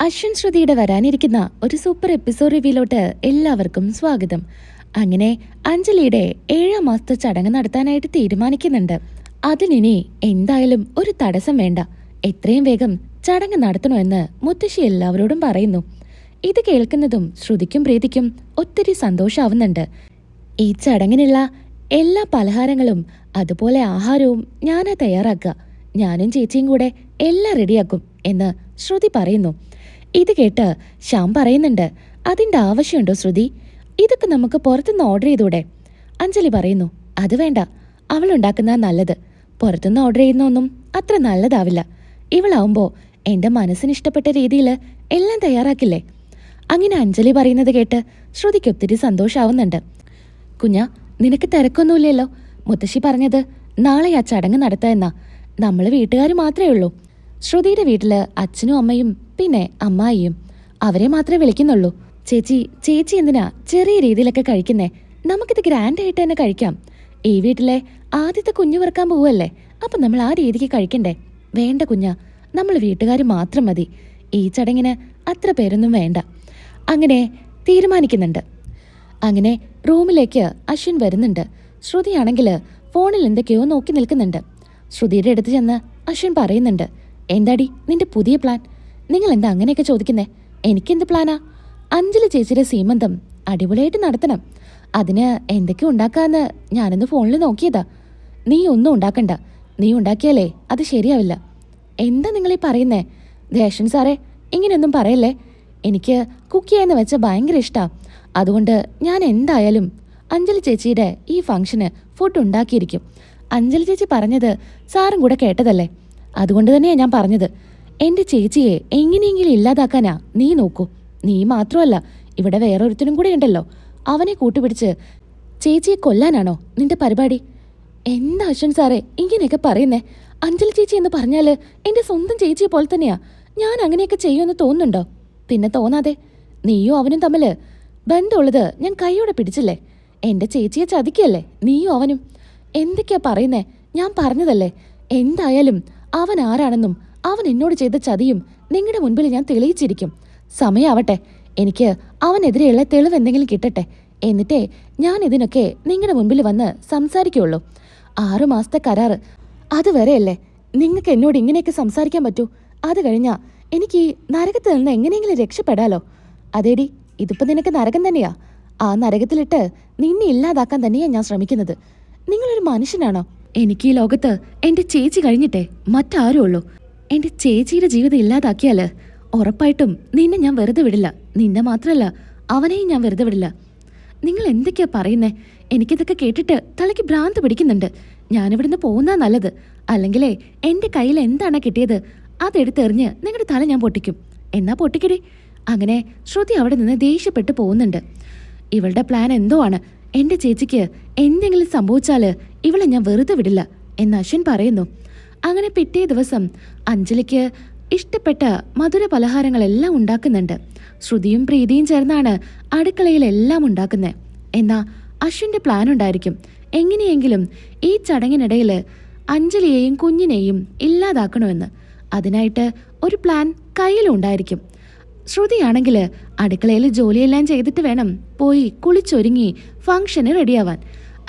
അശ്വിൻ ശ്രുതിയുടെ വരാനിരിക്കുന്ന ഒരു സൂപ്പർ എപ്പിസോഡ് റിവ്യൂലോട്ട് എല്ലാവർക്കും സ്വാഗതം. അങ്ങനെ അഞ്ജലിയുടെ 7ാം മാസത്തെ ചടങ്ങ് നടത്താനായിട്ട് തീരുമാനിക്കുന്നുണ്ട്. അതിനി എന്തായാലും ഒരു തടസ്സം വേണ്ട, എത്രയും വേഗം ചടങ്ങ് നടത്തണമെന്ന് മുത്തശ്ശി എല്ലാവരോടും പറയുന്നു. ഇത് കേൾക്കുന്നതും ശ്രുതിക്കും പ്രീതിക്കും ഒത്തിരി സന്തോഷാവുന്നുണ്ട്. ഈ ചടങ്ങിനുള്ള എല്ലാ പലഹാരങ്ങളും അതുപോലെ ആഹാരവും ഞാനാ തയ്യാറാക്കുക, ഞാനും ചേച്ചിയും കൂടെ എല്ലാം റെഡിയാക്കും എന്ന് ശ്രുതി പറയുന്നു. ഇത് കേട്ട് ശ്യാം പറയുന്നുണ്ട്, അതിൻ്റെ ആവശ്യമുണ്ടോ ശ്രുതി? ഇതൊക്കെ നമുക്ക് പുറത്തുനിന്ന് ഓർഡർ ചെയ്തൂടെ? അഞ്ജലി പറയുന്നു, അത് വേണ്ട, അവളുണ്ടാക്കുന്ന നല്ലത്. പുറത്തുനിന്ന് ഓർഡർ ചെയ്യുന്ന ഒന്നും അത്ര നല്ലതാവില്ല. ഇവളാവുമ്പോൾ എൻ്റെ മനസ്സിന് ഇഷ്ടപ്പെട്ട രീതിയിൽ എല്ലാം തയ്യാറാക്കില്ലേ? അങ്ങനെ അഞ്ജലി പറയുന്നത് കേട്ട് ശ്രുതിക്ക് ഒത്തിരി സന്തോഷാവുന്നുണ്ട്. കുഞ്ഞ, നിനക്ക് തിരക്കൊന്നുമില്ലല്ലോ? മുത്തശ്ശി പറഞ്ഞത് നാളെ ആ ചടങ്ങ് നടത്താമെന്നാ. നമ്മൾ വീട്ടുകാർ മാത്രമേ ഉള്ളൂ. ശ്രുതിയുടെ വീട്ടില് അച്ഛനും അമ്മയും പിന്നെ അമ്മായിയും, അവരെ മാത്രമേ വിളിക്കുന്നുള്ളൂ. ചേച്ചി എന്തിനാ ചെറിയ രീതിയിലൊക്കെ കഴിക്കുന്നേ? നമുക്കിത് ഗ്രാൻഡായിട്ട് തന്നെ കഴിക്കാം. ഈ വീട്ടിലെ ആദ്യത്തെ കുഞ്ഞു പിറക്കാൻ പോവല്ലേ, അപ്പം നമ്മൾ ആ രീതിക്ക് കഴിക്കണ്ടേ? വേണ്ട കുഞ്ഞ, നമ്മൾ വീട്ടുകാർ മാത്രം മതി. ഈ ചടങ്ങിന് അത്ര പേരൊന്നും വേണ്ട. അങ്ങനെ തീരുമാനിക്കുന്നുണ്ട്. അങ്ങനെ റൂമിലേക്ക് അശ്വിൻ വരുന്നുണ്ട്. ശ്രുതിയാണെങ്കിൽ ഫോണിൽ എന്തൊക്കെയോ നോക്കി നിൽക്കുന്നുണ്ട്. ശ്രുതിയുടെ അടുത്ത് ചെന്ന് അശ്വിൻ പറയുന്നുണ്ട്, എന്താടി നിന്റെ പുതിയ പ്ലാൻ? നിങ്ങൾ എന്താ അങ്ങനെയൊക്കെ ചോദിക്കുന്നേ? എനിക്കെന്ത് പ്ലാനാ? അഞ്ജലി ചേച്ചിയുടെ സീമന്തം അടിപൊളിയായിട്ട് നടത്തണം. അതിന് എന്തൊക്കെ ഉണ്ടാക്കാന്ന് ഞാനൊന്ന് ഫോണിൽ നോക്കിയതാ. നീ ഒന്നും ഉണ്ടാക്കണ്ട. നീ ഉണ്ടാക്കിയാലേ അത് ശരിയാവില്ല. എന്താ നിങ്ങളീ പറയുന്നേ? ദേഷൻ സാറേ, ഇങ്ങനെയൊന്നും പറയല്ലേ. എനിക്ക് കുക്ക് ചെയ്യാന്ന് വെച്ചാൽ ഭയങ്കര ഇഷ്ടമാണ്. അതുകൊണ്ട് ഞാൻ എന്തായാലും അഞ്ജലി ചേച്ചിയുടെ ഈ ഫംഗ്ഷന് ഫുഡ് ഉണ്ടാക്കിയിരിക്കും. അഞ്ജലി ചേച്ചി പറഞ്ഞത് സാറും കൂടെ കേട്ടതല്ലേ? അതുകൊണ്ട് തന്നെയാണ് ഞാൻ പറഞ്ഞത്. എൻ്റെ ചേച്ചിയെ എങ്ങനെയെങ്കിലും ഇല്ലാതാക്കാനാ നീ നോക്കൂ. നീ മാത്രമല്ല, ഇവിടെ വേറൊരുത്തനും കൂടെ ഉണ്ടല്ലോ. അവനെ കൂട്ടുപിടിച്ച് ചേച്ചിയെ കൊല്ലാനാണോ നിന്റെ പരിപാടി? എന്താ അശ്വൻ സാറേ ഇങ്ങനെയൊക്കെ പറയുന്നേ? അഞ്ജലി ചേച്ചി എന്ന് പറഞ്ഞാൽ എൻ്റെ സ്വന്തം ചേച്ചിയെ പോലെ തന്നെയാ. ഞാൻ അങ്ങനെയൊക്കെ ചെയ്യുമെന്ന് തോന്നുന്നുണ്ടോ? പിന്നെ തോന്നാതെ. നീയും അവനും തമ്മിൽ ബന്ധമുള്ളത് ഞാൻ കൈയോടെ പിടിച്ചില്ലേ? എൻ്റെ ചേച്ചിയെ ചതിക്കല്ലേ നീയും അവനും? എന്തൊക്കെയാ പറയുന്നേ? ഞാൻ പറഞ്ഞതല്ലേ, എന്തായാലും അവൻ ആരാണെന്നും അവൻ എന്നോട് ചെയ്ത ചതിയും നിങ്ങളുടെ മുൻപിൽ ഞാൻ തെളിയിച്ചിരിക്കും. സമയാവട്ടെ, എനിക്ക് അവനെതിരെയുള്ള തെളിവ് എന്തെങ്കിലും കിട്ടട്ടെ. എന്നിട്ടേ ഞാൻ ഇതിനൊക്കെ നിങ്ങളുടെ മുൻപിൽ വന്ന് സംസാരിക്കുള്ളൂ. 6 മാസത്തെ കരാറ്, അതുവരെയല്ലേ നിങ്ങൾക്ക് എന്നോട് ഇങ്ങനെയൊക്കെ സംസാരിക്കാൻ പറ്റൂ? അത് കഴിഞ്ഞാ എനിക്ക് ഈ നരകത്തിൽ നിന്ന് എങ്ങനെയെങ്കിലും രക്ഷപ്പെടാലോ. അതേടി, ഇതിപ്പോ നിനക്ക് നരകം തന്നെയാ. ആ നരകത്തിലിട്ട് നിന്നെ ഇല്ലാതാക്കാൻ തന്നെയാ ഞാൻ ശ്രമിക്കുന്നത്. നിങ്ങളൊരു മനുഷ്യനാണോ? എനിക്ക് ഈ ലോകത്ത് എൻ്റെ ചേച്ചി കഴിഞ്ഞിട്ടേ മറ്റാരും ഉള്ളൂ. എൻ്റെ ചേച്ചിയുടെ ജീവിതം ഇല്ലാതാക്കിയാല് ഉറപ്പായിട്ടും നിന്നെ ഞാൻ വെറുതെ വിടില്ല. നിന്നെ മാത്രമല്ല, അവനെയും ഞാൻ വെറുതെ വിടില്ല. നിങ്ങൾ എന്തൊക്കെയാ പറയുന്നേ? എനിക്കിതൊക്കെ കേട്ടിട്ട് തലയ്ക്ക് ഭ്രാന്ത് പിടിക്കുന്നുണ്ട്. ഞാനിവിടുന്ന് പോകുന്നതാ നല്ലത്. അല്ലെങ്കിലേ എൻ്റെ കയ്യിൽ എന്താണ് കിട്ടിയത് അതെടുത്തെറിഞ്ഞ് നിങ്ങളുടെ തല ഞാൻ പൊട്ടിക്കും. എന്നാ പൊട്ടിക്കടി. അങ്ങനെ ശ്രുതി അവിടെ നിന്ന് ദേഷ്യപ്പെട്ട് പോകുന്നുണ്ട്. ഇവളുടെ പ്ലാൻ എന്തോ ആണ്. എൻ്റെ ചേച്ചിക്ക് എന്തെങ്കിലും സംഭവിച്ചാല് ഇവളെ ഞാൻ വെറുതെ വിടില്ല എന്ന് അശ്വിൻ പറയുന്നു. അങ്ങനെ പിറ്റേ ദിവസം അഞ്ജലിക്ക് ഇഷ്ടപ്പെട്ട മധുര പലഹാരങ്ങളെല്ലാം ഉണ്ടാക്കുന്നുണ്ട്. ശ്രുതിയും പ്രീതിയും ചേർന്നാണ് അടുക്കളയിലെല്ലാം ഉണ്ടാക്കുന്നത്. എന്നാ അശ്വിൻ്റെ പ്ലാൻ ഉണ്ടായിരിക്കും, എങ്ങനെയെങ്കിലും ഈ ചടങ്ങിനിടയിൽ അഞ്ജലിയെയും കുഞ്ഞിനെയും ഇല്ലാതാക്കണമെന്ന്. അതിനായിട്ട് ഒരു പ്ലാൻ കയ്യിലുണ്ടായിരിക്കും. ശ്രുതിയാണെങ്കിൽ അടുക്കളയിൽ ജോലിയെല്ലാം ചെയ്തിട്ട് വേണം പോയി കുളിച്ചൊരുങ്ങി ഫംഗ്ഷന് റെഡിയാവാൻ.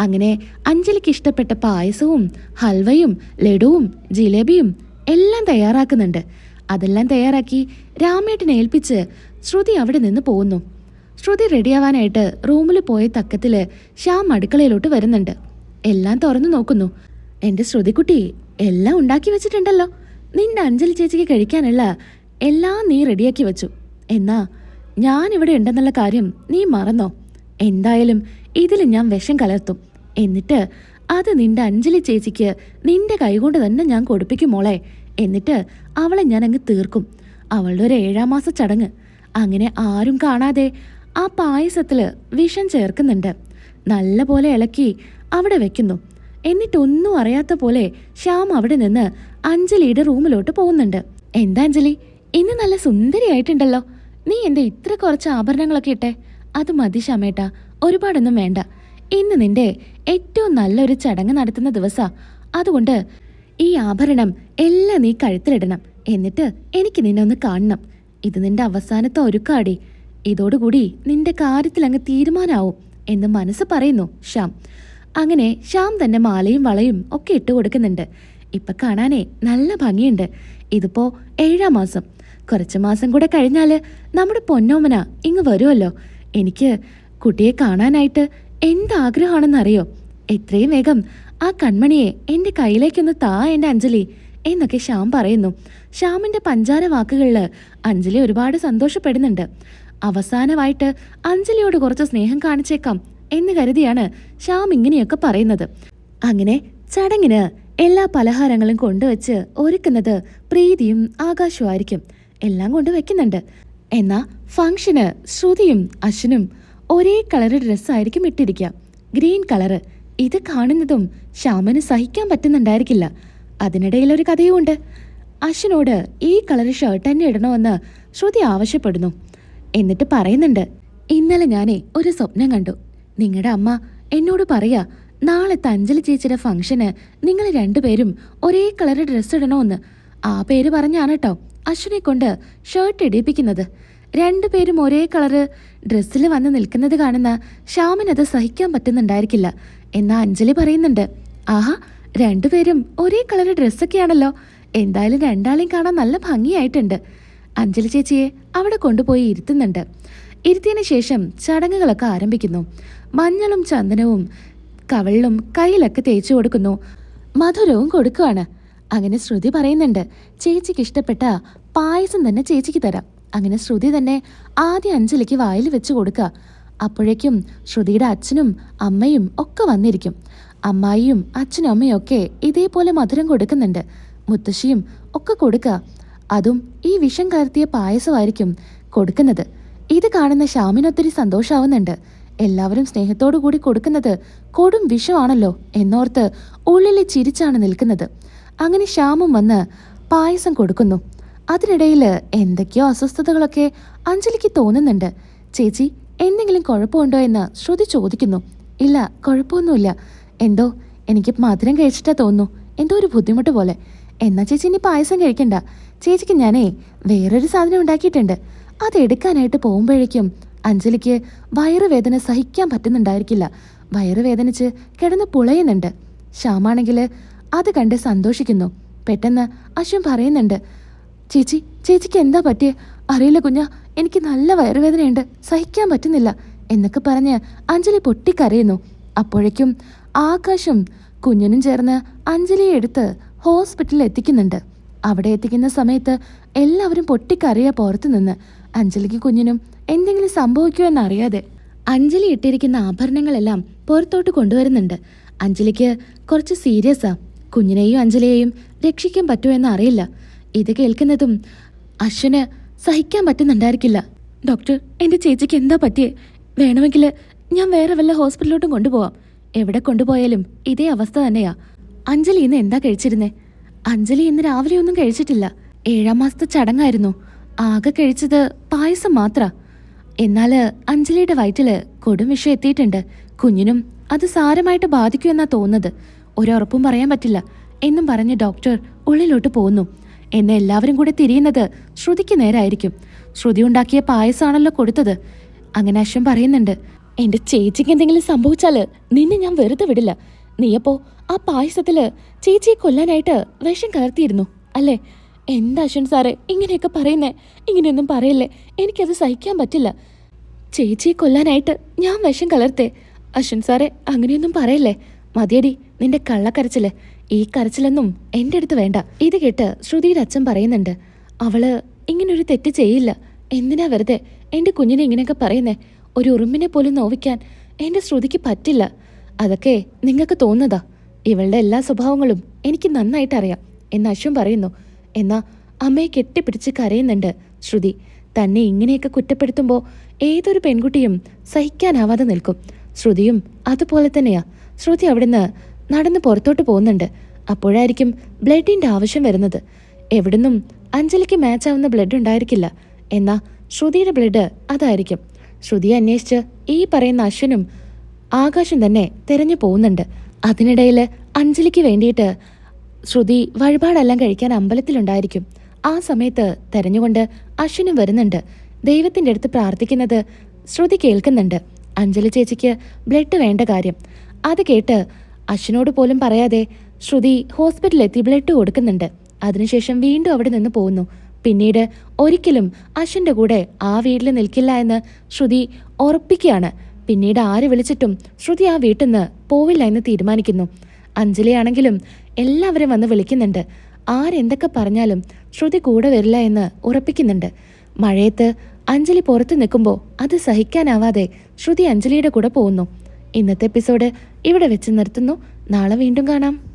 അങ്ങനെ അഞ്ജലിക്ക് ഇഷ്ടപ്പെട്ട പായസവും ഹൽവയും ലഡുവും ജിലേബിയും എല്ലാം തയ്യാറാക്കുന്നുണ്ട്. അതെല്ലാം തയ്യാറാക്കി രാമേട്ടനെ ഏൽപ്പിച്ച് ശ്രുതി അവിടെ നിന്ന് പോകുന്നു. ശ്രുതി റെഡിയാവാനായിട്ട് റൂമിൽ പോയ തക്കത്തില് ശ്യാം അടുക്കളയിലോട്ട് വരുന്നുണ്ട്. എല്ലാം തുറന്നു നോക്കുന്നു. എൻ്റെ ശ്രുതിക്കുട്ടി, എല്ലാം ഉണ്ടാക്കി വെച്ചിട്ടുണ്ടല്ലോ. നിന്റെ അഞ്ജലി ചേച്ചിക്ക് കഴിക്കാനുള്ള എല്ലാം നീ റെഡിയാക്കി വെച്ചു. എന്നാ ഞാനിവിടെ ഉണ്ടെന്നുള്ള കാര്യം നീ മറന്നോ? എന്തായാലും ഇതിൽ ഞാൻ വിഷം കലർത്തും. എന്നിട്ട് അത് നിന്റെ അഞ്ജലി ചേച്ചിക്ക് നിന്റെ കൈകൊണ്ട് തന്നെ ഞാൻ കൊടുപ്പിക്കും മോളെ. എന്നിട്ട് അവളെ ഞാൻ അങ്ങ് തീർക്കും. അവളുടെ ഒരു 7ാം മാസ ചടങ്ങ്. അങ്ങനെ ആരും കാണാതെ ആ പായസത്തില് വിഷം ചേർക്കുന്നുണ്ട്. നല്ല പോലെ ഇളക്കി അവിടെ വെക്കുന്നു. എന്നിട്ടൊന്നും അറിയാത്ത പോലെ ശ്യാം അവിടെ നിന്ന് അഞ്ജലിയുടെ റൂമിലോട്ട് പോകുന്നുണ്ട്. എന്താ അഞ്ജലി, ഇന്ന് നല്ല സുന്ദരിയായിട്ടുണ്ടല്ലോ. നീ എന്താ ഇത്ര കുറച്ച് ആഭരണങ്ങളൊക്കെ ഇട്ടെ? അത് മതി ശ്യാമേട്ടാ, ഒരുപാടൊന്നും വേണ്ട. ഇന്ന് നിന്റെ ഏറ്റവും നല്ലൊരു ചടങ്ങ് നടത്തുന്ന ദിവസാ. അതുകൊണ്ട് ഈ ആഭരണം എല്ലാം നീ കഴുത്തിലിടണം. എന്നിട്ട് എനിക്ക് നിന്നെ ഒന്ന് കാണണം. ഇത് നിന്റെ അവസാനത്തെ ഒരുക്കാടി. ഇതോടുകൂടി നിന്റെ കാര്യത്തിൽ അങ്ങ് തീരുമാനാവും എന്ന് മനസ്സ് പറയുന്നു ശ്യാം. അങ്ങനെ ശ്യാം തന്നെ മാലയും വളയും ഒക്കെ ഇട്ട് കൊടുക്കുന്നുണ്ട്. ഇപ്പൊ കാണാനേ നല്ല ഭംഗിയുണ്ട്. ഇതിപ്പോ 7-ാം മാസം. കുറച്ച് മാസം കൂടെ കഴിഞ്ഞാല് നമ്മുടെ പൊന്നോമന ഇങ്ങ് വരുമല്ലോ. എനിക്ക് കുട്ടിയെ കാണാനായിട്ട് എന്താഗ്രഹമാണെന്നറിയോ? എത്രയും വേഗം ആ കൺമണിയെ എൻ്റെ കയ്യിലേക്കൊന്ന് താ എൻ്റെ അഞ്ജലി എന്നൊക്കെ ശ്യാം പറയുന്നു. ശ്യാമിൻ്റെ പഞ്ചാര വാക്കുകളിൽ അഞ്ജലി ഒരുപാട് സന്തോഷപ്പെടുന്നുണ്ട്. അവസാനമായിട്ട് അഞ്ജലിയോട് കുറച്ച് സ്നേഹം കാണിച്ചേക്കാം എന്ന് കരുതിയാണ് ശ്യാം ഇങ്ങനെയൊക്കെ പറയുന്നത്. അങ്ങനെ ചടങ്ങിന് എല്ലാ പലഹാരങ്ങളും കൊണ്ടുവച്ച് ഒരുക്കുന്നത് പ്രീതിയും ആകാശവുമായിരിക്കും. എല്ലാം കൊണ്ടുവയ്ക്കുന്നുണ്ട്. എന്നാൽ ഫംഗ്ഷന് ശ്രുതിയും അശ്വിനും ഒരേ കളറ് ഡ്രസ്സായിരിക്കും ഇട്ടിരിക്കുക, ഗ്രീൻ കളറ്. ഇത് കാണുന്നതും ശ്യാമിന് സഹിക്കാൻ പറ്റുന്നുണ്ടായിരിക്കില്ല. അതിനിടയിലൊരു കഥയുമുണ്ട്. അശ്വിനോട് ഈ കളർ ഷർട്ട് തന്നെ ഇടണമെന്ന് ശ്രുതി ആവശ്യപ്പെടുന്നു. എന്നിട്ട് പറയുന്നുണ്ട്, ഇന്നലെ ഞാനേ ഒരു സ്വപ്നം കണ്ടു. നിങ്ങളുടെ അമ്മ എന്നോട് പറയാ, നാളത്തെ അഞ്ജലി ചേച്ചിയുടെ ഫംഗ്ഷന് നിങ്ങൾ രണ്ടുപേരും ഒരേ കളർ ഡ്രസ്സ് ഇടണമെന്ന്. ആ പേര് പറഞ്ഞാണ് കേട്ടോ അശ്വിനെ കൊണ്ട് ഷർട്ട് ഇടിപ്പിക്കുന്നത്. രണ്ടുപേരും ഒരേ കളറ് ഡ്രസ്സിൽ വന്ന് നിൽക്കുന്നത് കാണുന്ന ശ്യാമിനത് സഹിക്കാൻ പറ്റുന്നുണ്ടായിരിക്കില്ല. എന്നാ അഞ്ജലി പറയുന്നുണ്ട്, ആഹാ, രണ്ടുപേരും ഒരേ കളർ ഡ്രസ്സൊക്കെയാണല്ലോ. എന്തായാലും രണ്ടാളെയും കാണാൻ നല്ല ഭംഗിയായിട്ടുണ്ട്. അഞ്ജലി ചേച്ചിയെ അവിടെ കൊണ്ടുപോയി ഇരുത്തുന്നുണ്ട്. ഇരുത്തിയതിനു ശേഷം ചടങ്ങുകളൊക്കെ ആരംഭിക്കുന്നു. മഞ്ഞളും ചന്ദനവും കവളിലും കയ്യിലൊക്കെ തേച്ചു കൊടുക്കുന്നു. മധുരവും കൊടുക്കുകയാണ്. അങ്ങനെ ശ്രുതി പറയുന്നുണ്ട്, ചേച്ചിക്ക് ഇഷ്ടപ്പെട്ട പായസം തന്നെ ചേച്ചിക്ക് തരാം. അങ്ങനെ ശ്രുതി തന്നെ ആദ്യം അഞ്ജലിക്ക് വായിൽ വെച്ച് കൊടുക്കുക. അപ്പോഴേക്കും ശ്രുതിയുടെ അച്ഛനും അമ്മയും ഒക്കെ വന്നിരിക്കും. അമ്മായിയും അച്ഛനും അമ്മയും ഒക്കെ ഇതേപോലെ മധുരം കൊടുക്കുന്നുണ്ട്. മുത്തശ്ശിയും ഒക്കെ കൊടുക്കുക. അതും ഈ വിഷം കലർത്തിയ പായസമായിരിക്കും കൊടുക്കുന്നത്. ഇത് കാണുന്ന ശ്യാമിനൊത്തിരി സന്തോഷാവുന്നുണ്ട്. എല്ലാവരും സ്നേഹത്തോടു കൂടി കൊടുക്കുന്നത് കൊടും വിഷമാണല്ലോ എന്നോർത്ത് ഉള്ളിൽ ചിരിച്ചാണ് നിൽക്കുന്നത്. അങ്ങനെ ശ്യാമും വന്ന് പായസം കൊടുക്കുന്നു. അതിനിടയിൽ എന്തൊക്കെയോ അസ്വസ്ഥതകളൊക്കെ അഞ്ജലിക്ക് തോന്നുന്നുണ്ട്. ചേച്ചി, എന്തെങ്കിലും കുഴപ്പമുണ്ടോ എന്ന് ശ്രുതി ചോദിക്കുന്നു. ഇല്ല, കുഴപ്പമൊന്നുമില്ല. എന്തോ എനിക്ക് മധുരം കഴിച്ചിട്ടാ തോന്നുന്നു, എന്തോ ഒരു ബുദ്ധിമുട്ട് പോലെ. എന്നാ ചേച്ചി ഇനി പായസം കഴിക്കണ്ട. ചേച്ചിക്ക് ഞാനേ വേറൊരു സാധനം ഉണ്ടാക്കിയിട്ടുണ്ട്. അത് എടുക്കാനായിട്ട് പോകുമ്പോഴേക്കും അഞ്ജലിക്ക് വയറുവേദന സഹിക്കാൻ പറ്റുന്നുണ്ടായിരിക്കില്ല. വയറുവേദനിച്ച് കിടന്ന് പുളയുന്നുണ്ട്. ശ്യാമാണെങ്കിൽ അത് കണ്ട് സന്തോഷിക്കുന്നു. പെട്ടെന്ന് അശ്വൻ പറയുന്നുണ്ട്, ചേച്ചിക്ക് എന്താ പറ്റിയേ? അറിയില്ല കുഞ്ഞ, എനിക്ക് നല്ല വയറുവേദനയുണ്ട്, സഹിക്കാൻ പറ്റുന്നില്ല എന്നൊക്കെ പറഞ്ഞ് അഞ്ജലി പൊട്ടിക്കരയുന്നു. അപ്പോഴേക്കും ആകാശും കുഞ്ഞനും ചേർന്ന് അഞ്ജലിയെ എടുത്ത് ഹോസ്പിറ്റലിൽ എത്തിക്കുന്നുണ്ട്. അവിടെ എത്തിക്കുന്ന സമയത്ത് എല്ലാവരും പൊട്ടിക്കരയാ പുറത്തു നിന്ന്. അഞ്ജലിക്ക് കുഞ്ഞിനും എന്തെങ്കിലും സംഭവിക്കുമോ എന്നറിയാതെ അഞ്ജലി ഇട്ടിരിക്കുന്ന ആഭരണങ്ങളെല്ലാം പുറത്തോട്ട് കൊണ്ടുവരുന്നുണ്ട്. അഞ്ജലിക്ക് കുറച്ച് സീരിയസാ. കുഞ്ഞിനെയും അഞ്ജലിയെയും രക്ഷിക്കാൻ പറ്റുമോ എന്ന് അറിയില്ല. ഇത് കേൾക്കുന്നതും അശ്വന് സഹിക്കാൻ പറ്റുന്നുണ്ടായിരിക്കില്ല. ഡോക്ടർ, എൻ്റെ ചേച്ചിക്ക് എന്താ പറ്റിയേ? വേണമെങ്കിൽ ഞാൻ വേറെ വല്ല ഹോസ്പിറ്റലിലോട്ടും കൊണ്ടുപോവാം. എവിടെ കൊണ്ടുപോയാലും ഇതേ അവസ്ഥ തന്നെയാ. അഞ്ജലി ഇന്ന് എന്താ കഴിച്ചിരുന്നേ? അഞ്ജലി ഇന്ന് രാവിലെ ഒന്നും കഴിച്ചിട്ടില്ല. 7-ാം മാസത്തെ ചടങ്ങായിരുന്നു. ആകെ കഴിച്ചത് പായസം മാത്ര. എന്നാല് അഞ്ജലിയുടെ വയറ്റില് കൊടും വിഷം എത്തിയിട്ടുണ്ട്. കുഞ്ഞിനും അത് സാരമായിട്ട് ബാധിക്കുമെന്നാ തോന്നുന്നത്. ഒരുറപ്പും പറയാൻ പറ്റില്ല എന്നും പറഞ്ഞ് ഡോക്ടർ ഉള്ളിലോട്ട് പോകുന്നു. എന്ന് എല്ലാവരും കൂടെ തിരിയുന്നത് ശ്രുതിക്ക് നേരായിരിക്കും. ശ്രുതി ഉണ്ടാക്കിയ പായസമാണല്ലോ കൊടുത്തത്. അങ്ങനെ അശ്വൻ പറയുന്നുണ്ട്, എൻ്റെ ചേച്ചിക്ക് എന്തെങ്കിലും സംഭവിച്ചാല് നിന്നെ ഞാൻ വെറുതെ വിടില്ല. നീയപ്പോ ആ പായസത്തില് ചേച്ചിയെ കൊല്ലാനായിട്ട് വിഷം കലർത്തിയിരുന്നു അല്ലേ? എന്താ അശ്വൻ സാറേ ഇങ്ങനെയൊക്കെ പറയുന്നേ? ഇങ്ങനെയൊന്നും പറയല്ലേ, എനിക്കത് സഹിക്കാൻ പറ്റില്ല. ചേച്ചിയെ കൊല്ലാനായിട്ട് ഞാൻ വിഷം കലർത്തേ? അശ്വൻ സാറേ അങ്ങനെയൊന്നും പറയല്ലേ. മതിയടി നിന്റെ കള്ളക്കരച്ചില്. ഈ കരച്ചിലൊന്നും എൻ്റെ അടുത്ത് വേണ്ട. ഇത് കേട്ട് ശ്രുതിയുടെ അച്ഛൻ പറയുന്നുണ്ട്, അവള് ഇങ്ങനൊരു തെറ്റ് ചെയ്യില്ല. എന്തിനാ വെറുതെ എൻ്റെ കുഞ്ഞിനെ ഇങ്ങനെയൊക്കെ പറയുന്നേ? ഒരു ഉറുമ്പിനെ പോലും നോവിക്കാൻ എൻ്റെ ശ്രുതിക്ക് പറ്റില്ല. അതൊക്കെ നിങ്ങൾക്ക് തോന്നുന്നതാ. ഇവളുടെ എല്ലാ സ്വഭാവങ്ങളും എനിക്ക് നന്നായിട്ട് അറിയാം എന്ന് അശ്വൻ പറയുന്നു. എന്നാ അമ്മയെ കെട്ടിപ്പിടിച്ച് കരയുന്നുണ്ട് ശ്രുതി. തന്നെ ഇങ്ങനെയൊക്കെ കുറ്റപ്പെടുത്തുമ്പോൾ ഏതൊരു പെൺകുട്ടിയും സഹിക്കാനാവാതെ നിൽക്കും. ശ്രുതിയും അതുപോലെ തന്നെയാ. ശ്രുതി അവിടുന്ന് നടന്ന് പുറത്തോട്ട് പോകുന്നുണ്ട്. അപ്പോഴായിരിക്കും ബ്ലഡിൻ്റെ ആവശ്യം വരുന്നത്. എവിടുന്നും അഞ്ജലിക്ക് മാച്ചാവുന്ന ബ്ലഡ് ഉണ്ടായിരിക്കില്ല. എന്നാ ശ്രുതിയുടെ ബ്ലഡ് അതായിരിക്കും. ശ്രുതിയെ അന്വേഷിച്ച് ഈ പറയുന്ന അശ്വനും ആകാശം തന്നെ തിരഞ്ഞു പോകുന്നുണ്ട്. അതിനിടയിൽ അഞ്ജലിക്ക് വേണ്ടിയിട്ട് ശ്രുതി വഴിപാടെല്ലാം കഴിക്കാൻ അമ്പലത്തിലുണ്ടായിരിക്കും. ആ സമയത്ത് തെരഞ്ഞുകൊണ്ട് അശ്വിനും വരുന്നുണ്ട്. ദൈവത്തിന്റെ അടുത്ത് പ്രാർത്ഥിക്കുന്നത് ശ്രുതി കേൾക്കുന്നുണ്ട്. അഞ്ജലി ചേച്ചിക്ക് ബ്ലഡ് വേണ്ട കാര്യം. അത് കേട്ട് അശ്വിനോട് പോലും പറയാതെ ശ്രുതി ഹോസ്പിറ്റലിലെത്തി ബ്ലഡ് കൊടുക്കുന്നുണ്ട്. അതിനുശേഷം വീണ്ടും അവിടെ നിന്ന് പോകുന്നു. പിന്നീട് ഒരിക്കലും അശ്വിന്റെ കൂടെ ആ വീട്ടിൽ നിൽക്കില്ല എന്ന് ശ്രുതി ഉറപ്പിക്കുകയാണ്. പിന്നീട് ആര് വിളിച്ചിട്ടും ശ്രുതി ആ വീട്ടിൽ നിന്ന് പോവില്ല എന്ന് തീരുമാനിക്കുന്നു. അഞ്ജലിയാണെങ്കിലും എല്ലാവരും വന്ന് വിളിക്കുന്നുണ്ട്. ആരെന്തൊക്കെ പറഞ്ഞാലും ശ്രുതി കൂടെ വരില്ല എന്ന് ഉറപ്പിക്കുന്നുണ്ട്. മഴയത്ത് അഞ്ജലി പുറത്ത് നിൽക്കുമ്പോൾ അത് സഹിക്കാനാവാതെ ശ്രുതി അഞ്ജലിയുടെ കൂടെ പോകുന്നു. ഇന്നത്തെ എപ്പിസോഡ് ഇവിടെ വെച്ച് നിർത്തുന്നു. നാളെ വീണ്ടും കാണാം.